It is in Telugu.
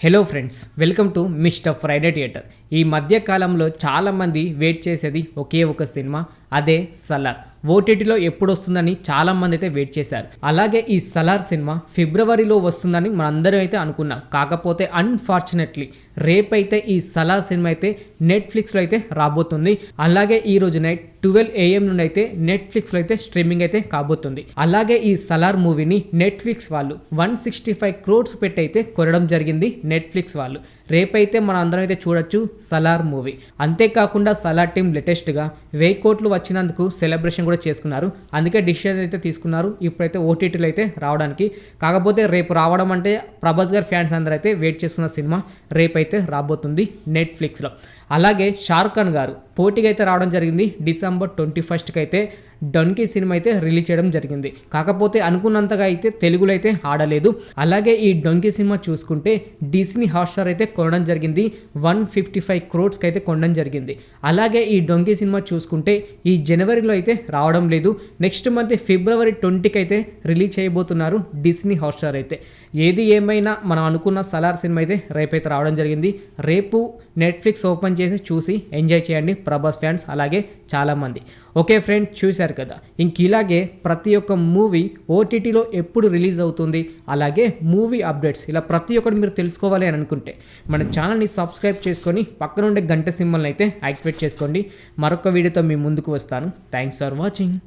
Hello friends, welcome to mister Friday theatre. ఈ మధ్య కాలంలో చాలామంది వెయిట్ చేసేది ఒకే ఒక సినిమా, అదే సలార్. ఓటీటీలో ఎప్పుడు వస్తుందని చాలామంది అయితే వెయిట్ చేశారు. అలాగే ఈ సలార్ సినిమా ఫిబ్రవరిలో వస్తుందని మనందరం అయితే అనుకున్నాం. కాకపోతే అన్ఫార్చునేట్లీ రేపైతే ఈ సలార్ సినిమా అయితే నెట్ఫ్లిక్స్లో అయితే రాబోతుంది. అలాగే ఈ రోజు నైట్ 12 AM నుండి అయితే నెట్ఫ్లిక్స్లో అయితే స్ట్రీమింగ్ అయితే కాబోతుంది. అలాగే ఈ సలార్ మూవీని నెట్ఫ్లిక్స్ వాళ్ళు 165 crores పెట్టి అయితే కొనడం జరిగింది. నెట్ఫ్లిక్స్ వాళ్ళు రేపైతే మన అందరం అయితే చూడొచ్చు సలార్ మూవీ. అంతేకాకుండా సలార్ టీం లేటెస్ట్గా 1000 కోట్లు వచ్చినందుకు సెలబ్రేషన్ కూడా చేసుకున్నారు. అందుకే డిసిషన్ అయితే తీసుకున్నారు ఇప్పుడైతే ఓటీటీలో అయితే రావడానికి. కాకపోతే రేపు రావడం అంటే ప్రభాస్ గారి ఫ్యాన్స్ అందరూ అయితే వెయిట్ చేస్తున్న సినిమా రేపైతే రాబోతుంది నెట్ఫ్లిక్స్లో. అలాగే షారుఖ్ ఖాన్ గారు పోటీగా అయితే రావడం జరిగింది. December 21st అయితే డన్కీ సినిమా అయితే రిలీజ్ చేయడం జరిగింది. కాకపోతే అనుకున్నంతగా అయితే తెలుగులో అయితే ఆడలేదు. అలాగే ఈ డన్కీ సినిమా చూసుకుంటే డిస్నీ హాట్స్టార్ అయితే కొనడం జరిగింది. 155 crores అయితే కొనడం జరిగింది. అలాగే ఈ డన్కీ సినిమా చూసుకుంటే ఈ జనవరిలో అయితే రావడం లేదు. నెక్స్ట్ మంత్ February 20కి అయితే రిలీజ్ చేయబోతున్నారు డిస్నీ హాట్స్టార్ అయితే. ఏది ఏమైనా మనం అనుకున్న సలార్ సినిమా అయితే రేపైతే రావడం జరిగింది. రేపు నెట్ఫ్లిక్స్ ఓపెన్ చేసి చూసి ఎంజాయ్ చేయండి ప్రభాస్ ఫ్యాన్స్, అలాగే చాలామంది. ఓకే ఫ్రెండ్, చూశారు కదా. ఇలాగే ప్రతి ఒక్క మూవీ ఓటీటీలో ఎప్పుడు రిలీజ్ అవుతుంది, అలాగే మూవీ అప్డేట్స్ ఇలా ప్రతి ఒక్కటి మీరు తెలుసుకోవాలి అని అనుకుంటే మన ఛానల్ని సబ్స్క్రైబ్ చేసుకొని పక్కన ఉండే గంట సింబల్ని అయితే యాక్టివేట్ చేసుకోండి. మరొక వీడియోతో మీ ముందుకు వస్తాను. Thanks for watching.